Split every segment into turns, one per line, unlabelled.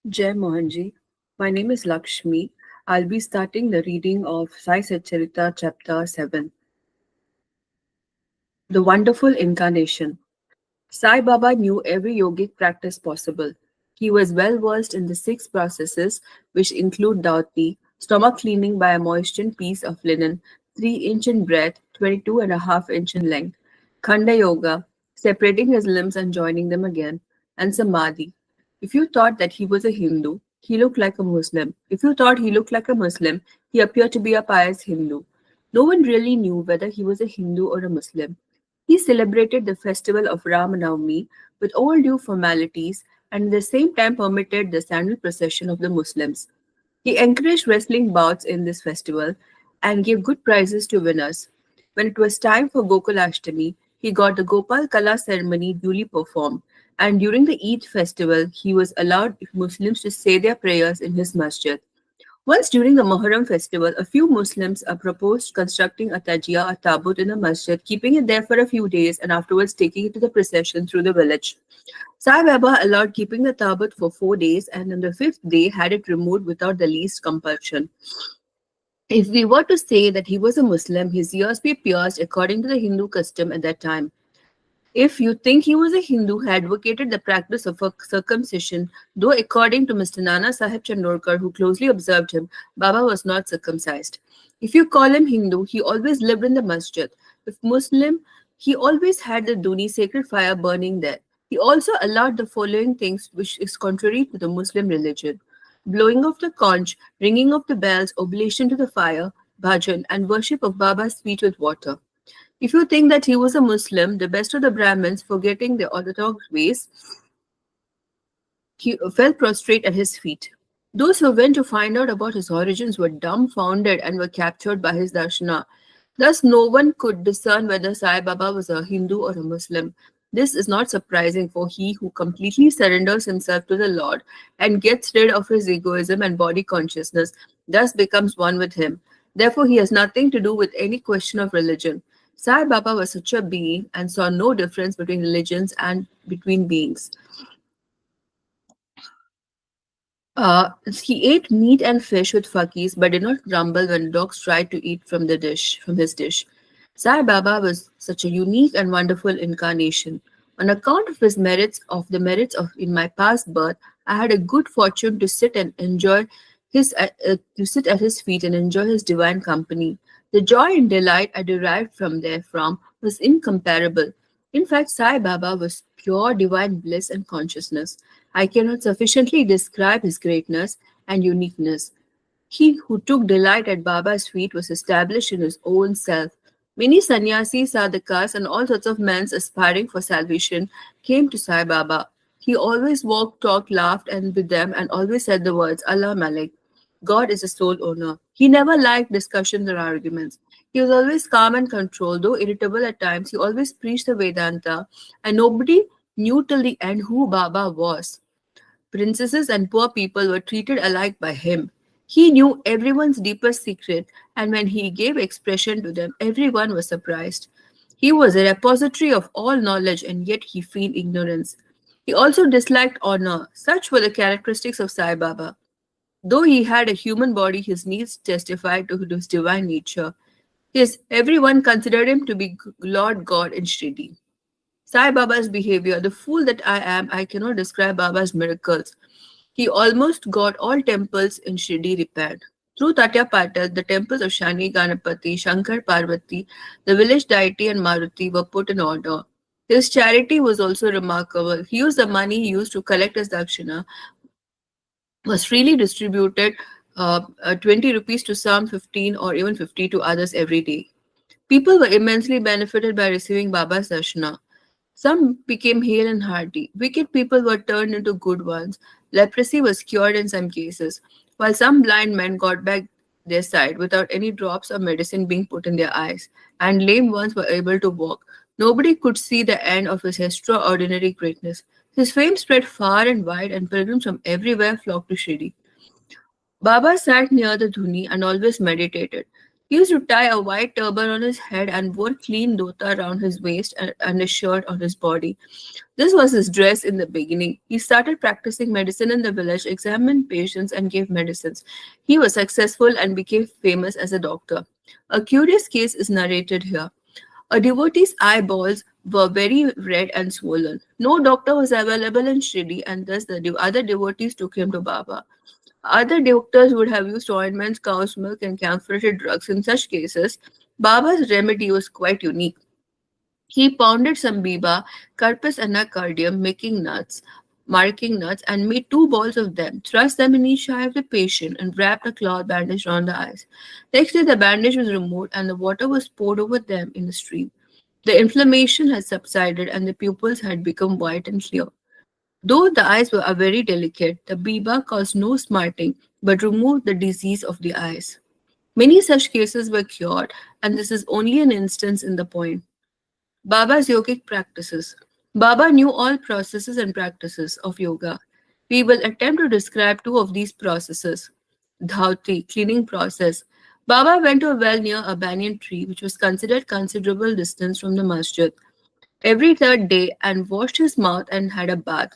Jai Mohanji. My name is Lakshmi. I'll be starting the reading of Sai Satcharitra chapter 7. The Wonderful Incarnation. Sai Baba knew every yogic practice possible. He was well versed in the six processes, which include dhauti, stomach cleaning by a moistened piece of linen, 3 inch in breadth, 22.5 inch in length, Khanda Yoga, separating his limbs and joining them again, and Samadhi. If you thought that he was a Hindu, he looked like a Muslim. If you thought he looked like a Muslim, he appeared to be a pious Hindu. No one really knew whether he was a Hindu or a Muslim. He celebrated the festival of Ramanavami with all due formalities and at the same time permitted the sandal procession of the Muslims. He encouraged wrestling bouts in this festival and gave good prizes to winners. When it was time for Gokulashtami, he got the Gopal Kala ceremony duly performed, and during the Eid festival, he was allowed Muslims to say their prayers in his masjid. Once during the Muharram festival, a few Muslims proposed constructing a tajia, a tabut in a masjid, keeping it there for a few days and afterwards taking it to the procession through the village. Sai Baba allowed keeping the tabut for 4 days and on the fifth day had it removed without the least compulsion. If we were to say that he was a Muslim, his ears be pierced according to the Hindu custom at that time. If you think he was a Hindu, he advocated the practice of a circumcision, though according to Mr. Nana Sahib Chandorkar, who closely observed him, Baba was not circumcised. If you call him Hindu, he always lived in the masjid. If Muslim, he always had the duni sacred fire burning there. He also allowed the following things which is contrary to the Muslim religion: blowing of the conch, ringing of the bells, oblation to the fire, bhajan, and worship of Baba's feet with water. If you think that he was a Muslim, the best of the Brahmins, forgetting their orthodox ways, he fell prostrate at his feet. Those who went to find out about his origins were dumbfounded and were captured by his darshana. Thus, no one could discern whether Sai Baba was a Hindu or a Muslim. This is not surprising, for he who completely surrenders himself to the Lord and gets rid of his egoism and body consciousness thus becomes one with him. Therefore, he has nothing to do with any question of religion. Sai Baba was such a being and saw no difference between religions and between beings. He ate meat and fish with fakis, but did not grumble when dogs tried to eat from his dish. Sai Baba was such a unique and wonderful incarnation. On account of the merits of in my past birth, I had a good fortune to sit at his feet and enjoy his divine company. The joy and delight I derived therefrom was incomparable. In fact, Sai Baba was pure divine bliss and consciousness. I cannot sufficiently describe his greatness and uniqueness. He who took delight at Baba's feet was established in his own self. Many sannyasis, sadhakas, and all sorts of men aspiring for salvation came to Sai Baba. He always walked, talked, laughed, and with them, and always said the words Allah Malik. God is a sole owner. He never liked discussions or arguments. He was always calm and controlled, though irritable at times. He always preached the Vedanta, and nobody knew till the end who Baba was. Princesses and poor people were treated alike by him. He knew everyone's deepest secret, and when he gave expression to them, everyone was surprised. He was a repository of all knowledge, and yet he feigned ignorance. He also disliked honor. Such were the characteristics of Sai Baba. Though he had a human body, his needs testified to his divine nature. Everyone considered him to be Lord God in Shirdi. Sai Baba's behavior, the fool that I am, I cannot describe Baba's miracles. He almost got all temples in Shirdi repaired. Through Tatya Patil, the temples of Shani Ganapati, Shankar Parvati, the village deity and Maruti were put in order. His charity was also remarkable. He used the money he used to collect his dakshina was freely distributed 20 rupees to some, 15 or even 50 to others every day. People were immensely benefited by receiving Baba's darshana. Some became hale and hearty. Wicked people were turned into good ones. Leprosy was cured in some cases, while some blind men got back their sight without any drops of medicine being put in their eyes, and lame ones were able to walk. Nobody could see the end of his extraordinary greatness. His fame spread far and wide, and pilgrims from everywhere flocked to Shirdi. Baba sat near the dhuni and always meditated. He used to tie a white turban on his head and wore clean dhota around his waist and a shirt on his body. This was his dress in the beginning. He started practicing medicine in the village, examined patients, and gave medicines. He was successful and became famous as a doctor. A curious case is narrated here. A devotee's eyeballs were very red and swollen. No doctor was available in Shirdi, and thus the other devotees took him to Baba. Other doctors would have used ointments, cow's milk, and camphorated drugs. In such cases, Baba's remedy was quite unique. He pounded some biba, carpus anacardium, marking nuts, and made two balls of them, thrust them in each eye of the patient, and wrapped a cloth bandage round the eyes. Next day, the bandage was removed, and the water was poured over them in a stream. The inflammation had subsided, and the pupils had become white and clear. Though the eyes were very delicate, the biba caused no smarting, but removed the disease of the eyes. Many such cases were cured, and this is only an instance in the point. Baba's yogic practices. Baba knew all processes and practices of yoga. We will attempt to describe two of these processes. Dhauti, cleaning process. Baba went to a well near a banyan tree, which was considered considerable distance from the masjid, every third day and washed his mouth and had a bath.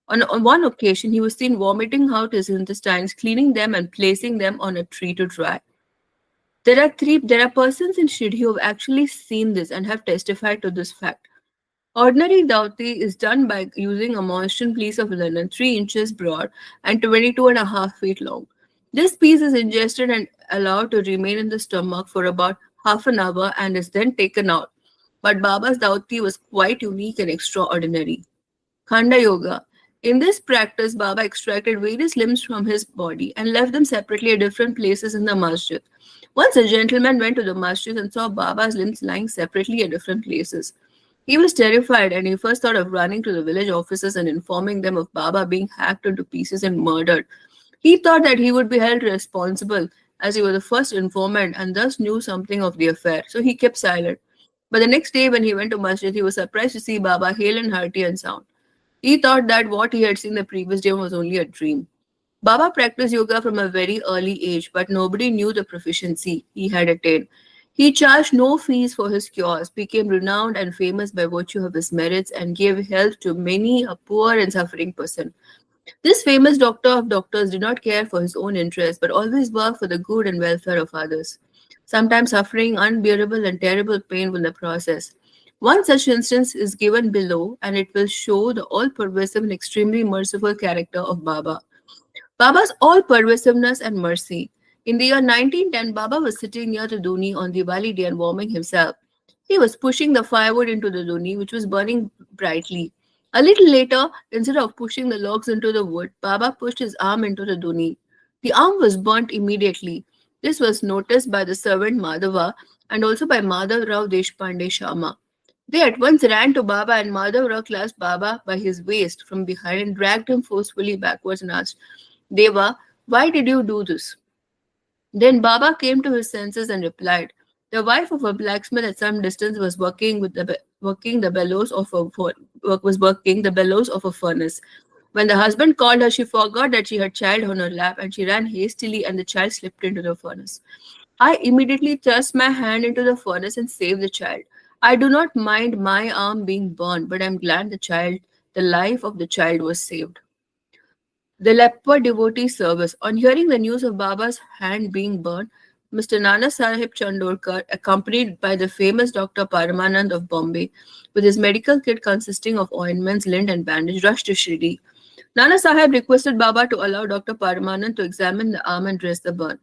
On one occasion, he was seen vomiting out his intestines, cleaning them and placing them on a tree to dry. There are persons in Shirdi who have actually seen this and have testified to this fact. Ordinary dhauti is done by using a monsoon piece of linen 3 inches broad and 22.5 feet long. This piece is ingested and allowed to remain in the stomach for about half an hour and is then taken out. But Baba's dhauti was quite unique and extraordinary. Khanda Yoga. In this practice, Baba extracted various limbs from his body and left them separately at different places in the masjid. Once a gentleman went to the masjid and saw Baba's limbs lying separately at different places. He was terrified and he first thought of running to the village officers and informing them of Baba being hacked into pieces and murdered. He thought that he would be held responsible as he was the first informant and thus knew something of the affair, so he kept silent. But the next day when he went to masjid, he was surprised to see Baba hale and hearty and sound. He thought that what he had seen the previous day was only a dream. Baba practiced yoga from a very early age, but nobody knew the proficiency he had attained. He charged no fees for his cures, became renowned and famous by virtue of his merits, and gave help to many a poor and suffering person. This famous doctor of doctors did not care for his own interests, but always worked for the good and welfare of others, sometimes suffering unbearable and terrible pain in the process. One such instance is given below, and it will show the all-pervasive and extremely merciful character of Baba. Baba's all-pervasiveness and mercy. In the year 1910, Baba was sitting near the Duni on Diwali day and warming himself. He was pushing the firewood into the Duni, which was burning brightly. A little later, instead of pushing the logs into the wood, Baba pushed his arm into the Duni. The arm was burnt immediately. This was noticed by the servant Madhava and also by Madhav Rao Deshpande Shama. They at once ran to Baba and Madhav Rao clasped Baba by his waist from behind and dragged him forcefully backwards and asked, Deva, why did you do this? Then Baba came to his senses and replied, the wife of a blacksmith at some distance was working the bellows of a furnace. When the husband called her, she forgot that she had child on her lap and she ran hastily and the child slipped into the furnace. I immediately thrust my hand into the furnace and saved the child. I do not mind my arm being burned, but I am glad the life of the child was saved. The leper devotee service. On hearing the news of Baba's hand being burned, Mr. Nana Sahib Chandorkar, accompanied by the famous Dr. Paramanand of Bombay, with his medical kit consisting of ointments, lint, and bandage, rushed to Shirdi. Nana Sahib requested Baba to allow Dr. Paramanand to examine the arm and dress the burn.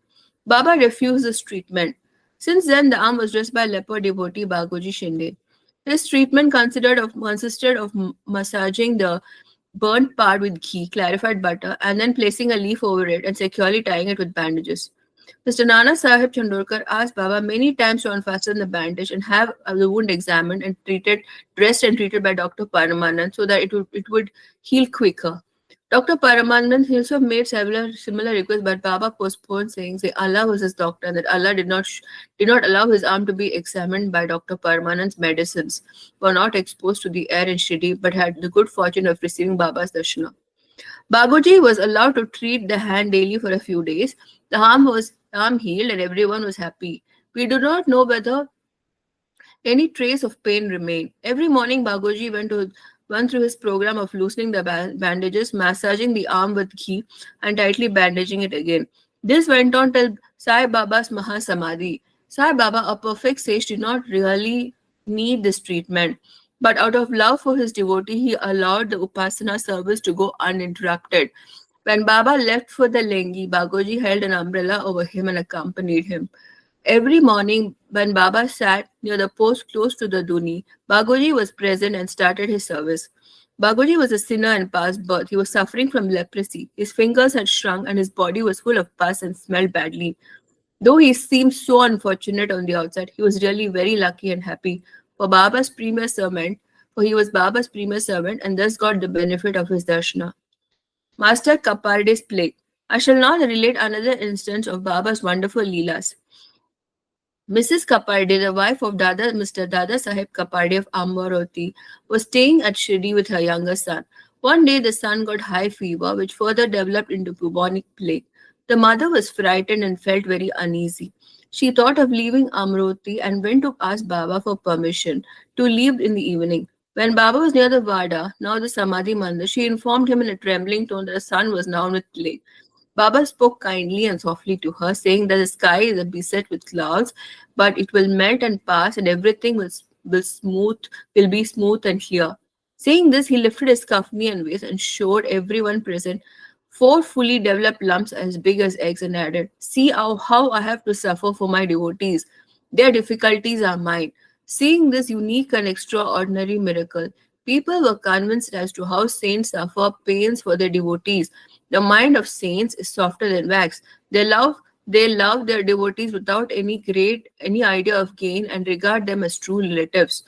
Baba refused this treatment. Since then, the arm was dressed by leper devotee Bagoji Shinde. His treatment consisted of massaging the burnt part with ghee, clarified butter, and then placing a leaf over it and securely tying it with bandages. Mr. Nana Sahib Chandorkar asked Baba many times to unfasten the bandage and have the wound examined and dressed and treated by Dr. Paramanand so that it would heal quicker. Dr. Paramanand also made several similar requests, but Baba postponed, saying Allah was his doctor and that Allah did not allow his arm to be examined by Dr. Paramanand's medicines, were not exposed to the air in Shirdi, but had the good fortune of receiving Baba's darshana. Bagoji was allowed to treat the hand daily for a few days. The arm healed and everyone was happy. We do not know whether any trace of pain remained. Every morning, Bagoji went through his program of loosening the bandages, massaging the arm with ghee, and tightly bandaging it again. This went on till Sai Baba's Mahasamadhi. Sai Baba, a perfect sage, did not really need this treatment, but out of love for his devotee, he allowed the Upasana service to go uninterrupted. When Baba left for the Lengi, Bagoji held an umbrella over him and accompanied him. Every morning, when Baba sat near the post close to the Duni, Bagoji was present and started his service. Bagoji was a sinner and past birth. He was suffering from leprosy. His fingers had shrunk and his body was full of pus and smelled badly. Though he seemed so unfortunate on the outside, he was really very lucky and happy for Baba's premier servant, for he was Baba's premier servant and thus got the benefit of his darshana. Master Kaparde's plague. I shall now relate another instance of Baba's wonderful Leelas. Mrs. Kaparde, the wife of Mr. Dada Sahib Kaparde of Ambaroti, was staying at Shirdi with her younger son. One day, the son got high fever, which further developed into bubonic plague. The mother was frightened and felt very uneasy. She thought of leaving Amroti and went to ask Baba for permission to leave in the evening. When Baba was near the Vada, now the Samadhi Mandir, she informed him in a trembling tone that her son was now with plague. Baba spoke kindly and softly to her, saying that the sky is beset with clouds, but it will melt and pass, and everything will be smooth and clear. Saying this, he lifted his kafni and waist and showed everyone present four fully developed lumps as big as eggs and added, "See how I have to suffer for my devotees. Their difficulties are mine." Seeing this unique and extraordinary miracle, people were convinced as to how saints suffer pains for their devotees. The mind of saints is softer than wax. They love their devotees without any idea of gain and regard them as true relatives.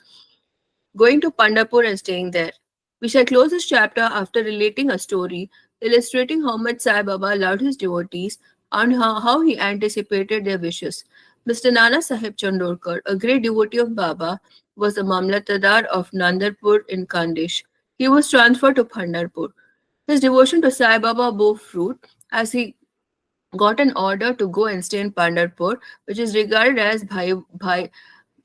Going to Pandharpur and staying there. We shall close this chapter after relating a story illustrating how much Sai Baba loved his devotees and how he anticipated their wishes. Mr. Nana Sahib Chandorkar, a great devotee of Baba, was the Mamlatadar of Nandarpur in Kandesh. He was transferred to Pandharpur. His devotion to Sai Baba bore fruit as he got an order to go and stay in Pandharpur, which is regarded as Bhuvai,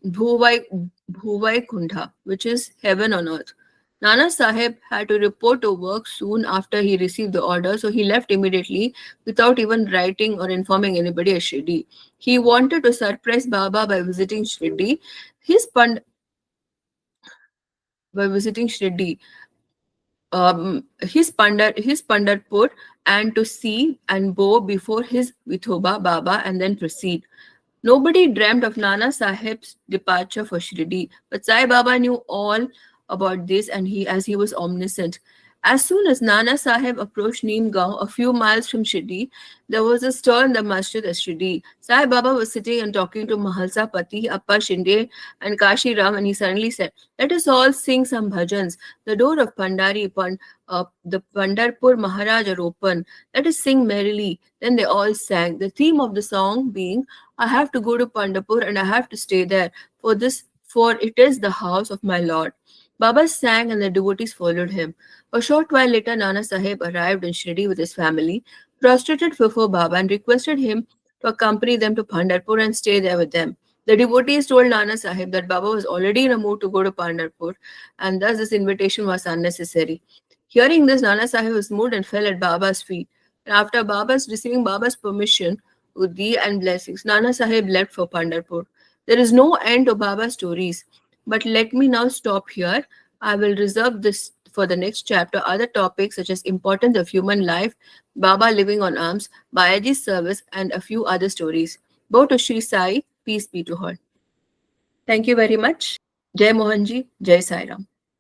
Bhuvai Kundha, which is heaven on earth. Nana Sahib had to report to work soon after he received the order, so he left immediately without even writing or informing anybody at Shirdi. He wanted to surprise Baba by visiting Shirdi. His pand- by visiting Shirdi, his Pandharpur, and to see and bow before his Vithoba Baba and then proceed. Nobody dreamt of Nana Sahib's departure for Shirdi, but Sai Baba knew all about this and as he was omniscient. As soon as Nana Sahib approached Neemgaon, a few miles from Shirdi, there was a stir in the masjid at Shirdi. Sai Baba was sitting and talking to Mahalsa Pati, Appa Shinde, and Kashi Ram, and he suddenly said, "Let us all sing some bhajans. The door of the Pandharpur Maharaj are open. Let us sing merrily." Then they all sang. The theme of the song being, "I have to go to Pandharpur and I have to stay there, for it is the house of my Lord." Baba sang and the devotees followed him. A short while later, Nana Sahib arrived in Shirdi with his family, prostrated before Baba, and requested him to accompany them to Pandharpur and stay there with them. The devotees told Nana Sahib that Baba was already in a mood to go to Pandharpur, and thus this invitation was unnecessary. Hearing this, Nana Sahib was moved and fell at Baba's feet. And after receiving Baba's permission, with thee and blessings, Nana Sahib left for Pandharpur. There is no end to Baba's stories. But let me now stop here. I will reserve this for the next chapter. Other topics such as importance of human life, Baba living on alms, Bayaji's service, and a few other stories. Bow to Shri Sai, peace be to her. Thank you very much. Jai Mohanji, Jai Sai Ram.